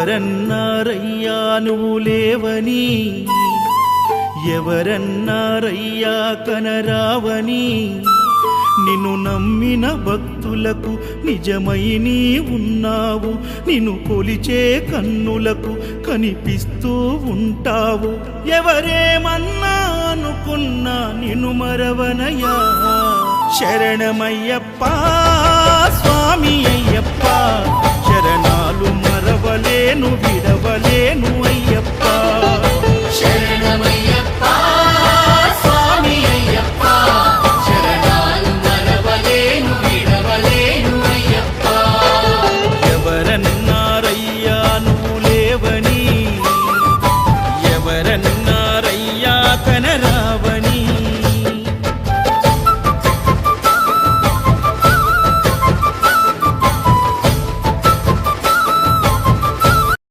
ఎవరన్నారయ్యా నువ్వు లేవని, ఎవరన్నారయ్యా కనరావని, నిన్ను నమ్మిన భక్తులకు నిజమై నీ ఉన్నావు, నిన్ను కొలిచే కన్నులకు కనిపిస్తూ ఉంటావు. ఎవరేమన్నా అనుకున్నా నిన్ను మరవనయ్యా. శరణమయ్యప్ప స్వామి అయ్యప్ప, శరణాలు మరవలేను విడవలేను అయ్యప్ప.